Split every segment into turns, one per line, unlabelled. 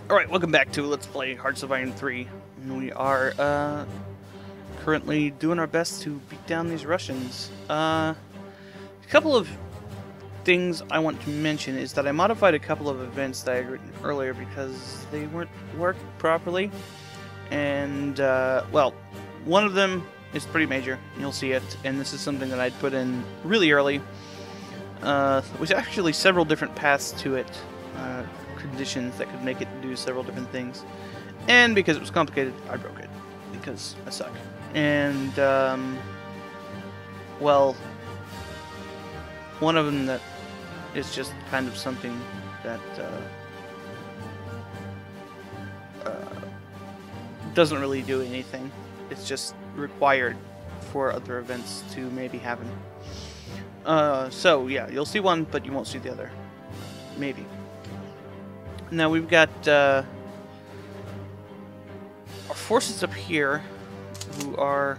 Alright, welcome back to Let's Play Hearts of Iron 3. And we are, currently doing our best to beat down these Russians. A couple of things I want to mention is that I modified a couple of events that I had written earlier because they weren't worked properly. And, well, one of them is pretty major, you'll see it, and this is something that I'd put in really early. With actually several different paths to it. Conditions that could make it do several different things, and because it was complicated, I broke it because I suck. And well, one of them that is just kind of something that doesn't really do anything. It's just required for other events to maybe happen. So yeah, you'll see one, but you won't see the other. Maybe. Now we've got our forces up here who are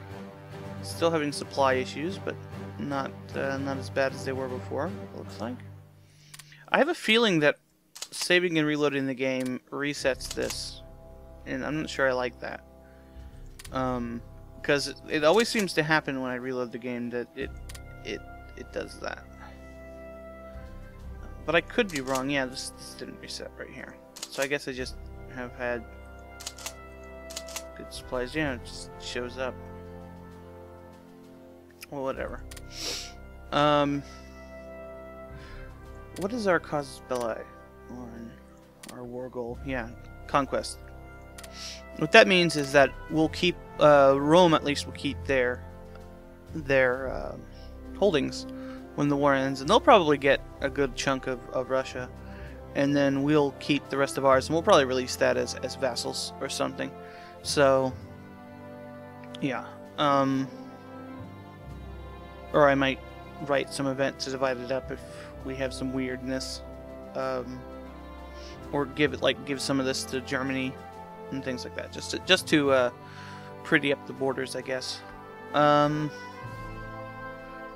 still having supply issues, but not as bad as they were before, it looks like. I have a feeling that saving and reloading the game resets this, and I'm not sure I like that. Because it always seems to happen when I reload the game that it does that. But I could be wrong. Yeah, this didn't reset right here. So I guess I just have had good supplies. Yeah, it just shows up. Well, whatever. What is our casus belli? On our war goal? Yeah, conquest. What that means is that we'll keep Rome, at least will keep their holdings when the war ends, and they'll probably get a good chunk of Russia, and then we'll keep the rest of ours, and we'll probably release that as vassals or something. So yeah, or I might write some event to divide it up if we have some weirdness, or give some of this to Germany and things like that, just to pretty up the borders, I guess.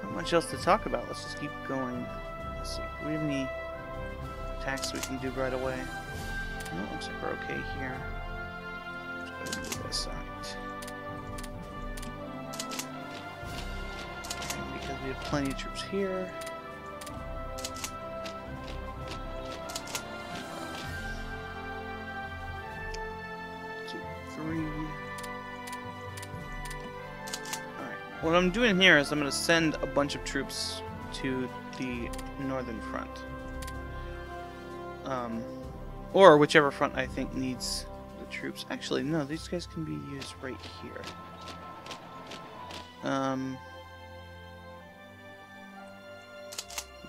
Not much else to talk about. Let's just keep going. Let's see. Do we have any attacks we can do right away? No, looks like we're okay here. Let's go ahead and do this. Alright. Because we have plenty of troops here. 2, 3. What I'm doing here is I'm going to send a bunch of troops to the northern front. Or whichever front I think needs the troops. Actually, no, these guys can be used right here.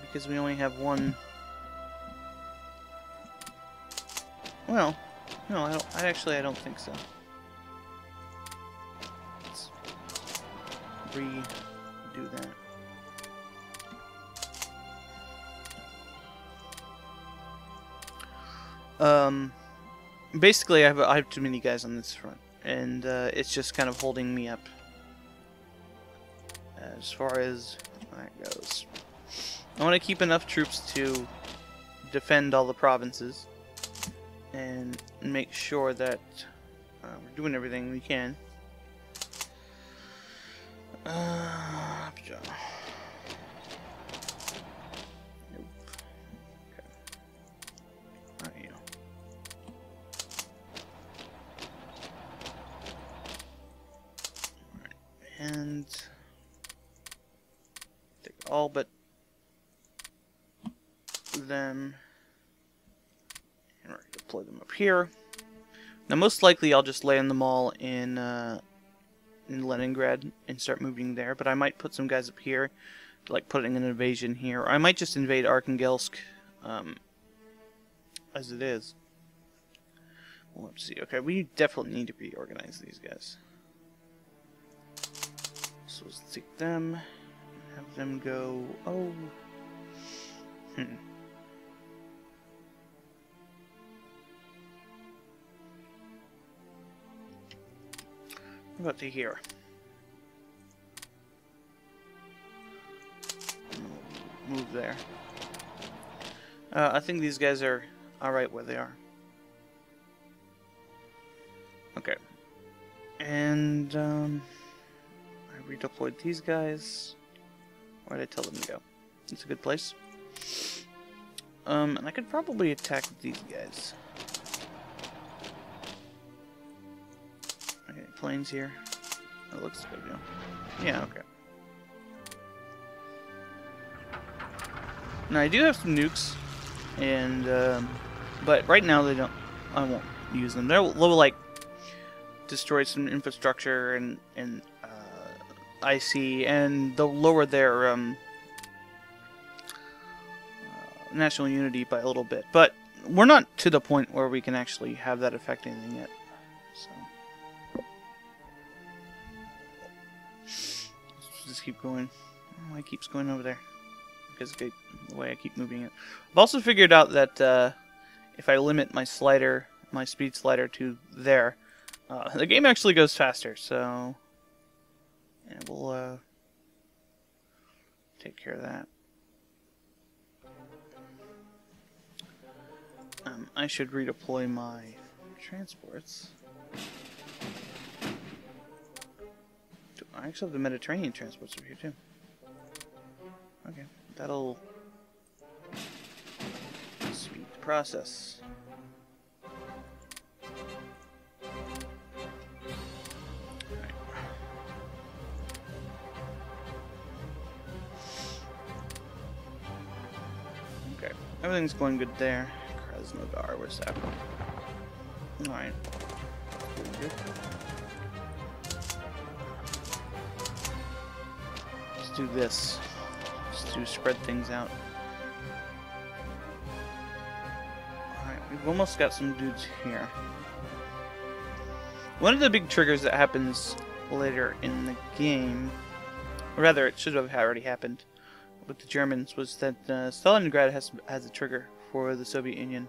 Because we only have one... Well, no, I don't think so. Redo that. Basically, I have too many guys on this front, and it's just kind of holding me up as far as that goes. I want to keep enough troops to defend all the provinces and make sure that we're doing everything we can. Nope. Okay. Right, Alright, and take all but them, and we're going to deploy them up here. Now, most likely, I'll just land them all in Leningrad and start moving there, but I might put some guys up here, like putting an invasion here, or I might just invade Arkhangelsk as it is. Well, let's see. Okay, we definitely need to reorganize these guys. So let's take them, have them go. Oh, What about to here? Move there. I think these guys are alright where they are. Okay. And, I redeployed these guys. Where did I tell them to go? It's a good place. And I could probably attack these guys. Okay, planes here. That looks good, yeah. Yeah, okay. Now I do have some nukes, and but right now they don't. I won't use them. They'll like destroy some infrastructure and IC, and they'll lower their national unity by a little bit. But we're not to the point where we can actually have that affect anything yet. So let's just keep going. Oh, it keeps going over there. Because of the way I keep moving it. I've also figured out that if I limit my slider, my speed slider to there, the game actually goes faster. So yeah, we'll take care of that. I should redeploy my transports. I actually have the Mediterranean transports over here too. Okay. That'll speed the process. Right. Okay, everything's going good there. Krasnodar, where's that? Alright. Good. Let's do this. To spread things out. Alright, we've almost got some dudes here. One of the big triggers that happens later in the game, or rather it should have already happened with the Germans, was that Stalingrad has a trigger for the Soviet Union.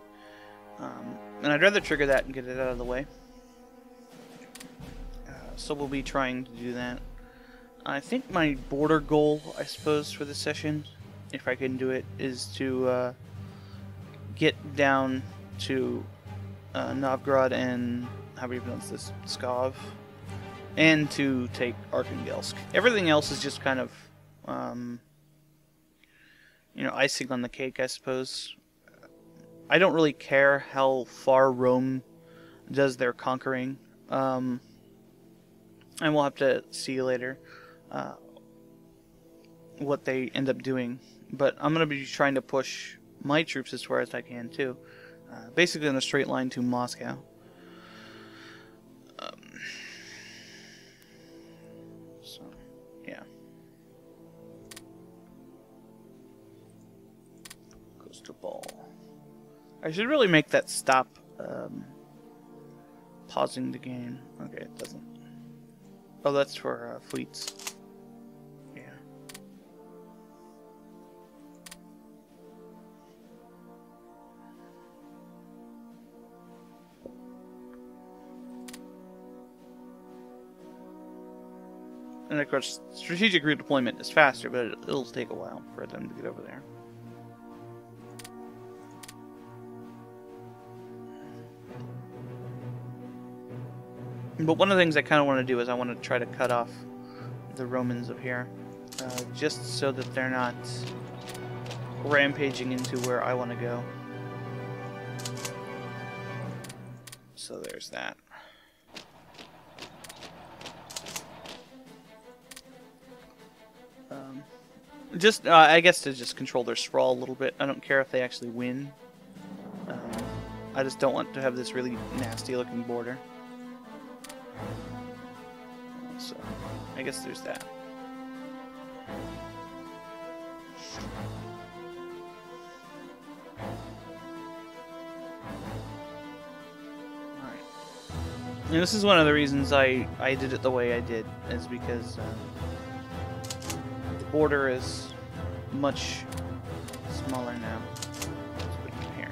And I'd rather trigger that and get it out of the way. So we'll be trying to do that. I think my border goal, I suppose, for this session, if I can do it, is to get down to Novgorod and, how do you pronounce this, Pskov, and to take Arkhangelsk. Everything else is just kind of, you know, icing on the cake, I suppose. I don't really care how far Rome does their conquering, and we'll have to see later. What they end up doing, but I'm going to be trying to push my troops as far as I can too, basically in a straight line to Moscow. So yeah, goes to ball. I should really make that stop pausing the game. Okay, it doesn't. Oh, that's for fleets. And of course, strategic redeployment is faster, but it'll take a while for them to get over there. But one of the things I kind of want to do is I want to try to cut off the Romans up here, just so that they're not rampaging into where I want to go. So there's that. Just, I guess to just control their sprawl a little bit. I don't care if they actually win. I just don't want to have this really nasty looking border. So, I guess there's that. Alright. And this is one of the reasons I did it the way I did, is because the border is much smaller now. Let's put it in here.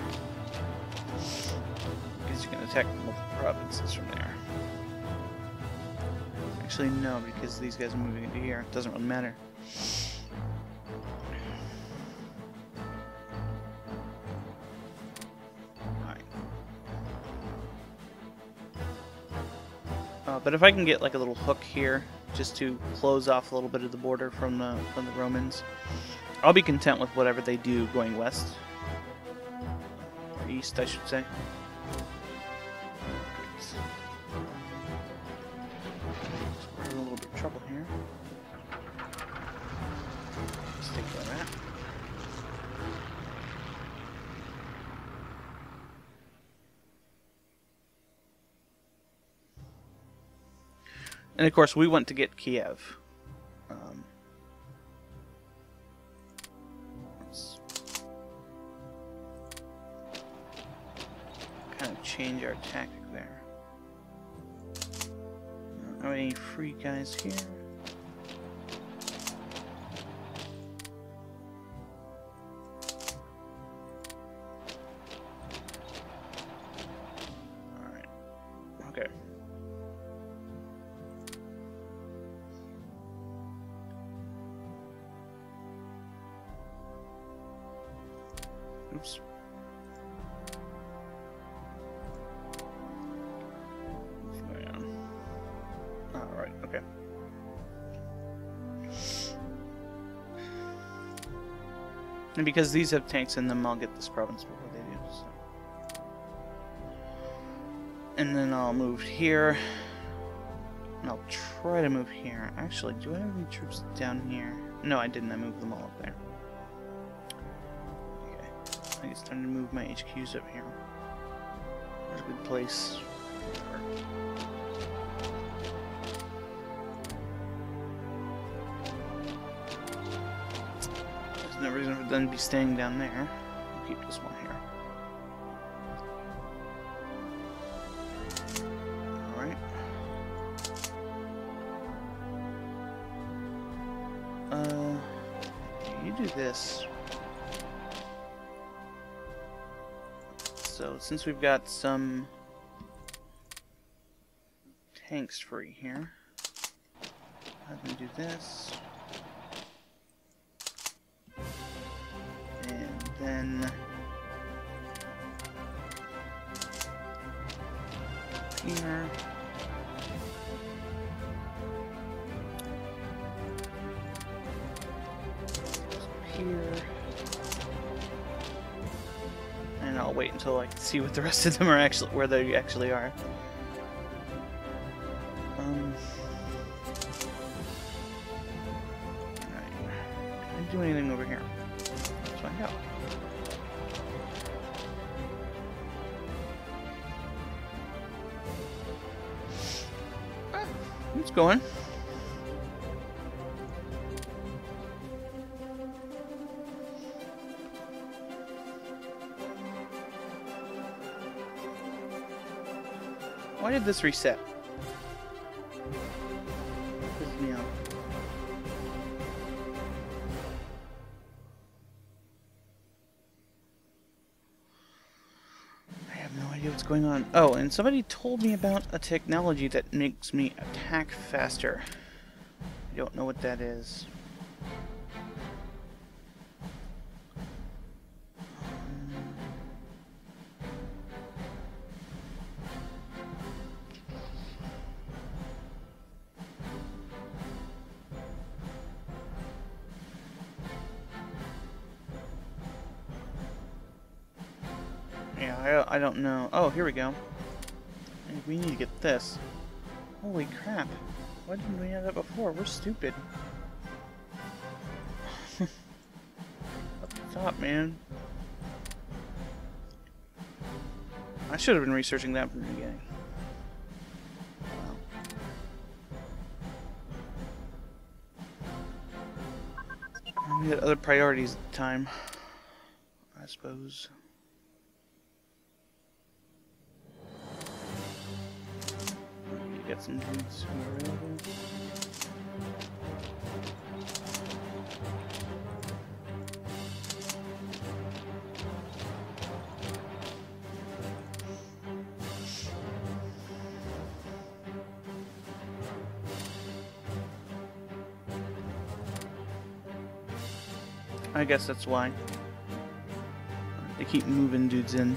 Because you can attack multiple provinces from there. Actually, no, because these guys are moving into here. It doesn't really matter. Alright. But if I can get like a little hook here, just to close off a little bit of the border from the Romans, I'll be content with whatever they do going west. Or east, I should say. We're in a little bit of trouble here. Let's take care of that. And of course, we want to get Kiev. Let's kind of change our tactic there. Don't have any free guys here. Alright. Okay. Oops. What's going on? Alright, okay. And because these have tanks in them, I'll get this province before they do. So. And then I'll move here. And I'll try to move here. Actually, do I have any troops down here? No, I didn't. I moved them all up there. I think it's time to move my HQs up here. There's a good place. There's no reason for them to be staying down there. I'll keep this one here. Alright. You do this. So, since we've got some tanks free here, have them do this. And then here. Here. And I'll wait until I can see what the rest of them are actually, where they actually are. Alright. Can I do anything over here? Let's find out. It's going. Why did this reset? Pisses me off. I have no idea what's going on. Oh, and somebody told me about a technology that makes me attack faster. I don't know what that is. Yeah, I don't know. Oh, here we go. We need to get this. Holy crap. Why didn't we have that before? We're stupid. Up the top, man. I should have been researching that from the beginning. Wow. We had other priorities at the time, I suppose. Get some dudes who are available. I guess that's why. They keep moving dudes in.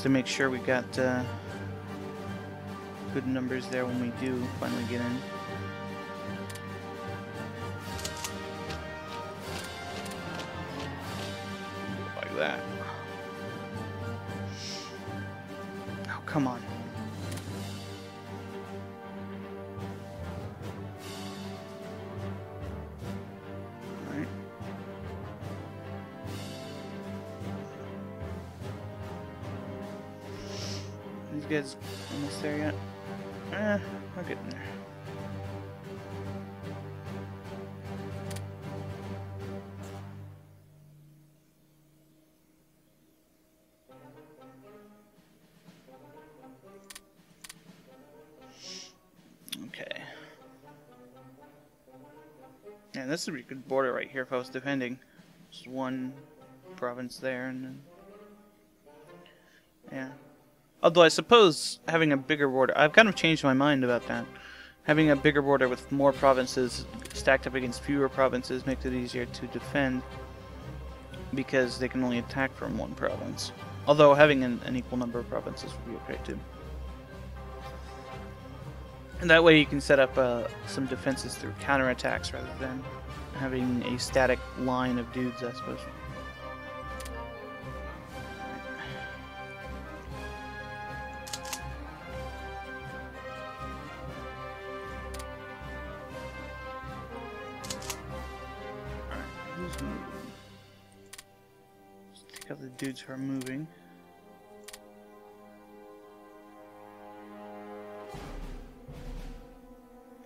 just to make sure we got good numbers there when we do finally get in. Like that. Oh, come on. Alright. These guys almost there yet? We're getting there. Okay. Yeah, this would be a good border right here if I was defending. Just one province there and then... Yeah. Although I suppose having a bigger border... I've kind of changed my mind about that. Having a bigger border with more provinces stacked up against fewer provinces makes it easier to defend because they can only attack from one province. Although having an equal number of provinces would be okay too. And that way you can set up some defenses through counterattacks rather than having a static line of dudes, I suppose. The dudes who are moving.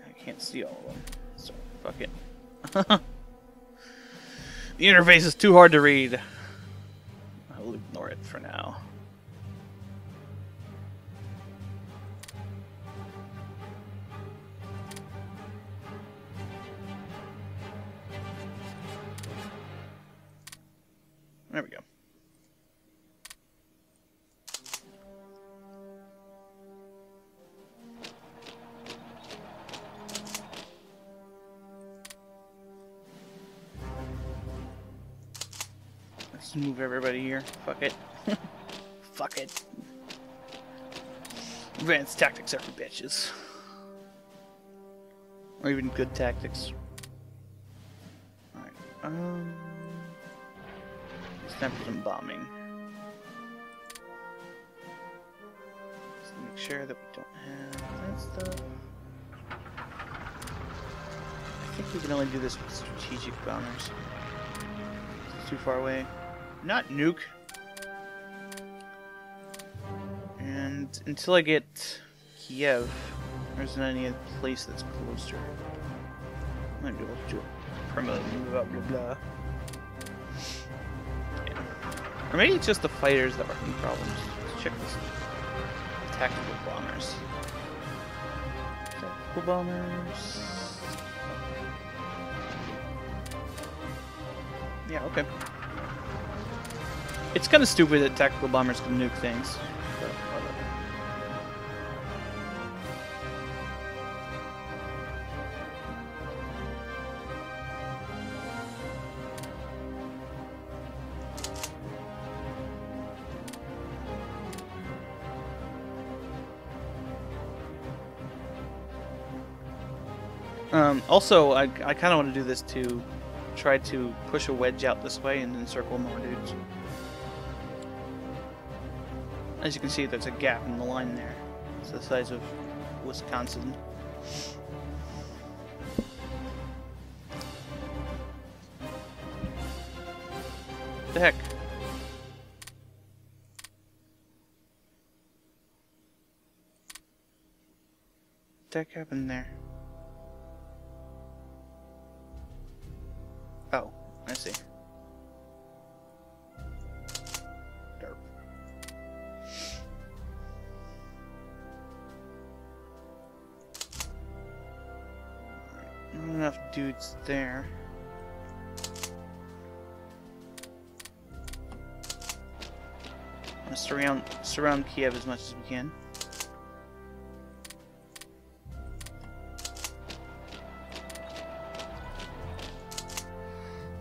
I can't see all of them, so fuck it. The interface is too hard to read. I'll ignore it for now. There we go. Let's move everybody here. Fuck it. Fuck it. Advanced tactics are for bitches. Or even good tactics. Alright, it's time for some bombing. Just to make sure that we don't have that stuff. I think we can only do this with strategic bombers. It's too far away. Not nuke. And until I get Kiev, there isn't any place that's closer. I might be able to do a promote, blah blah blah. Yeah. Or maybe it's just the fighters that are having problems. Let's check this. Tactical bombers. Tactical bombers. Yeah, okay. It's kind of stupid that tactical bombers can nuke things. But also, I kind of want to do this to try to push a wedge out this way and encircle more dudes. As you can see, there's a gap in the line there. It's the size of Wisconsin. The heck? What the heck happened there? Oh, I see. Derp. Not enough dudes there. I'm gonna surround Kiev as much as we can.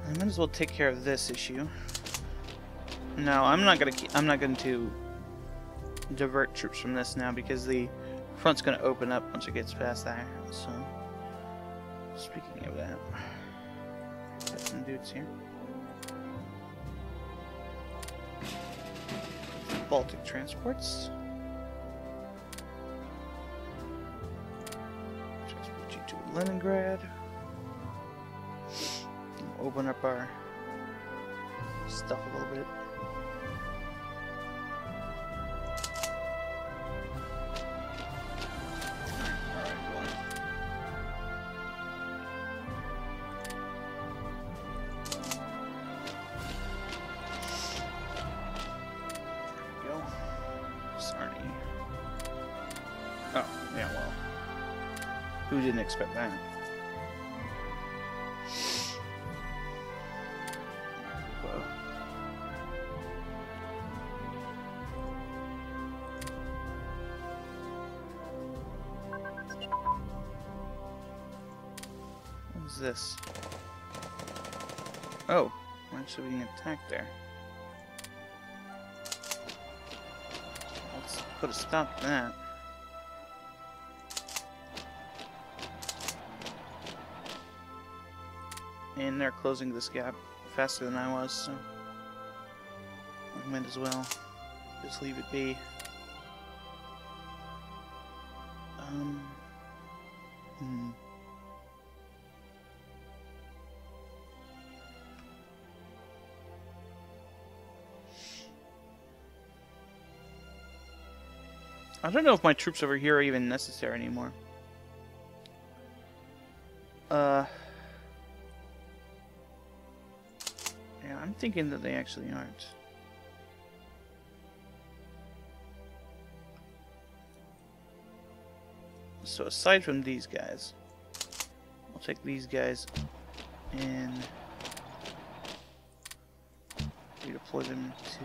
I might as well take care of this issue. No, I'm not going to divert troops from this now because the front's going to open up once it gets past there. So, speaking of that, got some dudes here. Baltic transports. Transport you to Leningrad. Open up our stuff a little bit. Oh, yeah, well. Who didn't expect that? Whoa. What is this? Oh, we're actually being attacked there. Let's put a stop to that. And they're closing this gap faster than I was, so I might as well just leave it be. I don't know if my troops over here are even necessary anymore. Yeah, I'm thinking that they actually aren't. So aside from these guys, we'll take these guys and redeploy them to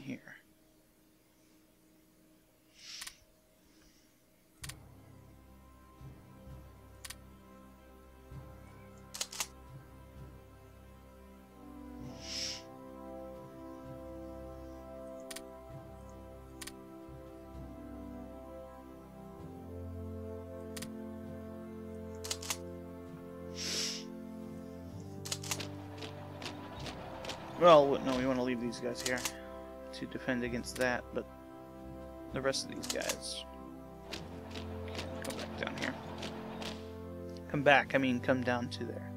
here. Well, no, we want to leave these guys here to defend against that, but the rest of these guys can come back down here. Come back, I mean come down to there.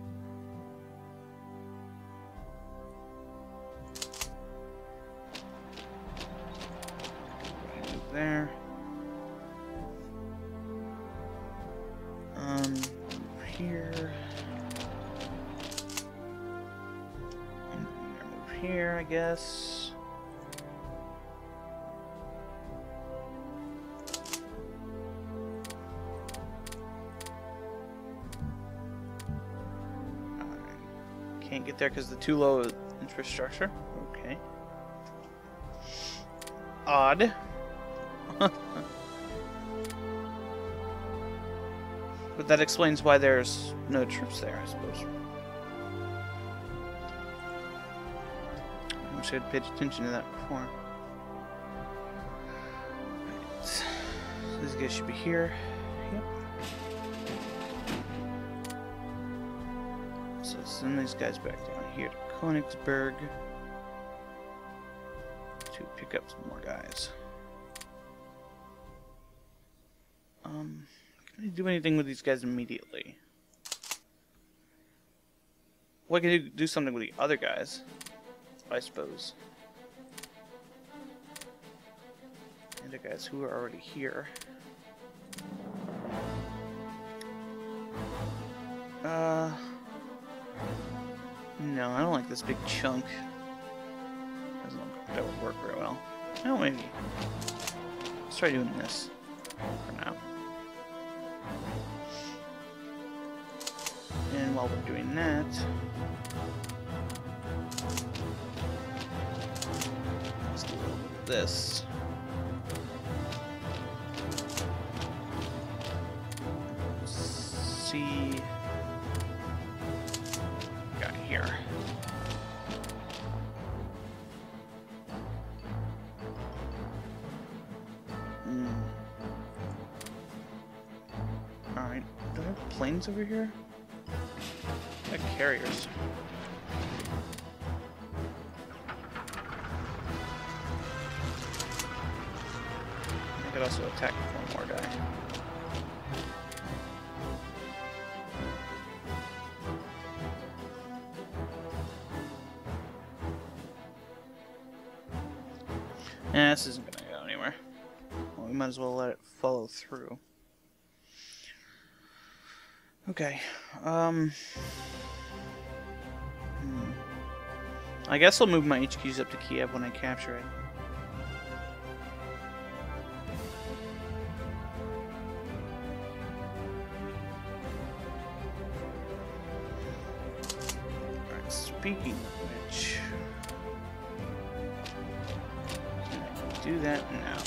Move there. Move here. Here, I guess. Can't get there because the too low infrastructure. Okay. Odd. But that explains why there's no troops there, I suppose. I had paid attention to that before. Right. So these guys should be here. Yep. So send these guys back down here to Königsberg to pick up some more guys. Can I do anything with these guys immediately? Well, I can do something with the other guys, I suppose. And the guys who are already here. No, I don't like this big chunk. Doesn't look like that would work very well. Oh, maybe. Let's try doing this for now. And while we're doing that, let's do a little bit of this. Let's see. Got here. Alright. Do I have planes over here? I have carriers. I could also attack one more guy. Yeah, this isn't gonna go anywhere. Well, we might as well let it follow through. Okay. I guess I'll move my HQs up to Kiev when I capture it. Alright, speaking of which... do that now.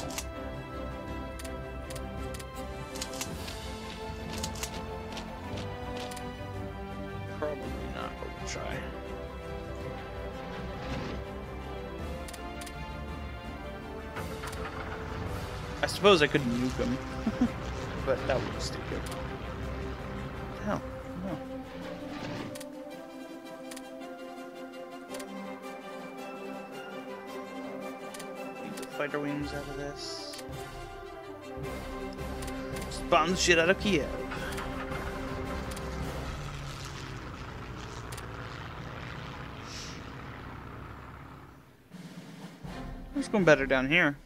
Probably not, but we'll try. I suppose I could nuke him, but that would be stupid. Hell, no. Fighter wings out of this. Just bomb the shit out of Kiev. It's going better down here.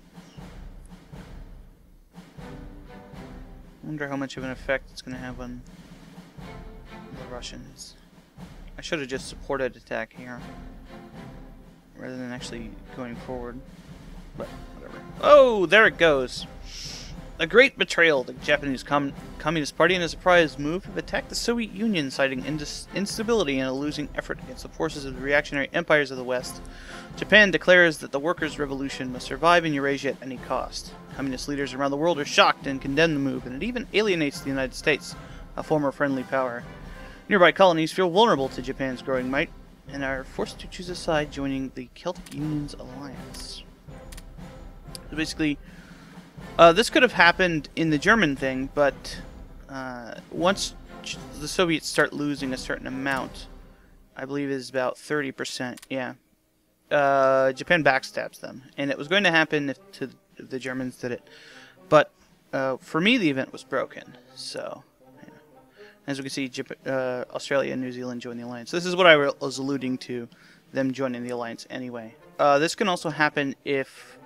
I wonder how much of an effect it's going to have on the Russians. I should have just supported attack here rather than actually going forward. But whatever. Oh, there it goes. A great betrayal. The Japanese Communist Party, in a surprise move, have attacked the Soviet Union, citing instability and a losing effort against the forces of the reactionary empires of the West. Japan declares that the workers' revolution must survive in Eurasia at any cost. Communist leaders around the world are shocked and condemn the move, and it even alienates the United States, a former friendly power. Nearby colonies feel vulnerable to Japan's growing might and are forced to choose a side, joining the Celtic Union's alliance. So basically, this could have happened in the German thing, but once the Soviets start losing a certain amount, I believe it is about 30%, yeah, Japan backstabs them. And it was going to happen if the Germans did it. But for me, the event was broken. So, yeah. As we can see, Australia and New Zealand joined the alliance. This is what I was alluding to, them joining the alliance anyway. This can also happen if...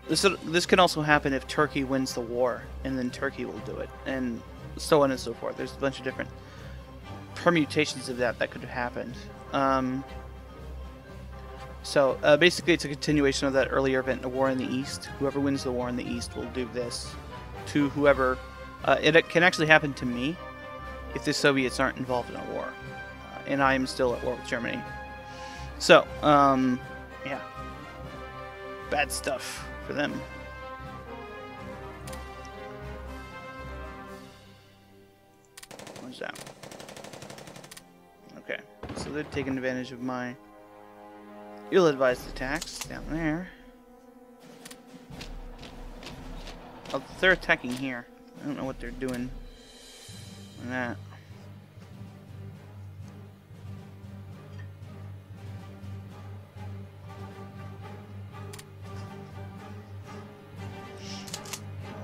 This can also happen if Turkey wins the war, and then Turkey will do it, and so on and so forth. There's a bunch of different permutations of that could have happened. So basically, it's a continuation of that earlier event, a war in the East. Whoever wins the war in the East will do this to whoever. It can actually happen to me if the Soviets aren't involved in a war, and I am still at war with Germany. So, yeah, bad stuff for them. What's that? Okay, so they're taking advantage of my ill-advised attacks down there. Oh, they're attacking here. I don't know what they're doing on that.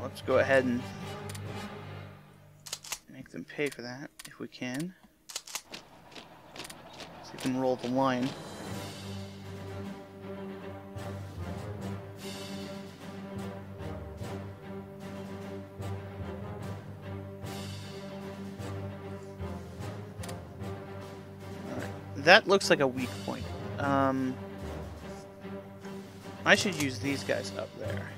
Let's go ahead and make them pay for that, if we can. So we can roll the line. Alright, that looks like a weak point. I should use these guys up there.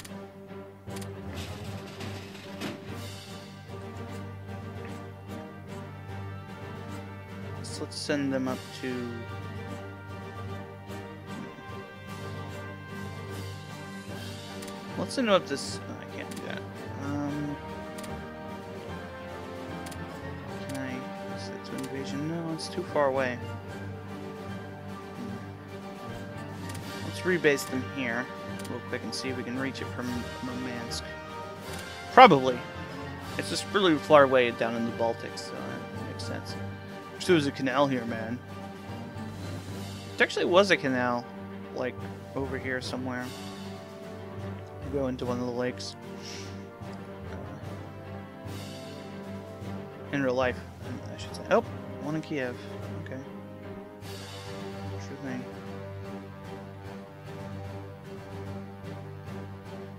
Let's send them up to... Let's send them up this... Oh, I can't do that. Can I... Is that to invasion? No, it's too far away. Let's rebase them here real quick and see if we can reach it from Murmansk. Probably. It's just really far away down in the Baltic, so it makes sense. Wish there was a canal here, man. There actually was a canal, like, over here somewhere. Go into one of the lakes. In real life, I should say. Oh, one in Kiev. Okay. Sure thing.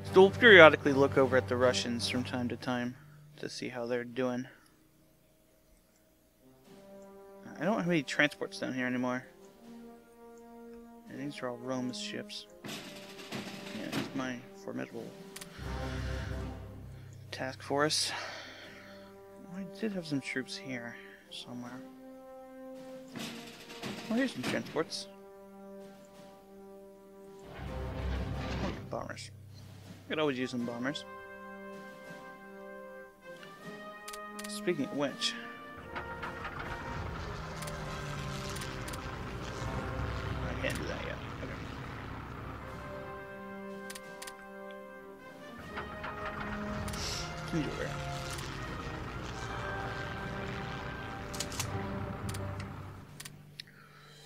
So we'll periodically look over at the Russians from time to time to see how they're doing. I don't have any transports down here anymore. And these are all Rome's ships. Yeah, it's my formidable task force. Oh, I did have some troops here somewhere. Oh, here's some transports. Oh, bombers. I could always use some bombers. Speaking of which, I can't do that yet. Okay. Enjoy.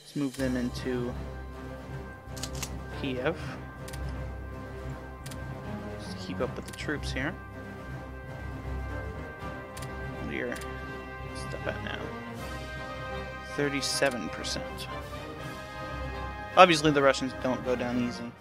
Let's move them into Kiev. Just keep up with the troops here. What are your stuff at now? 37%. Obviously the Russians don't go down easy.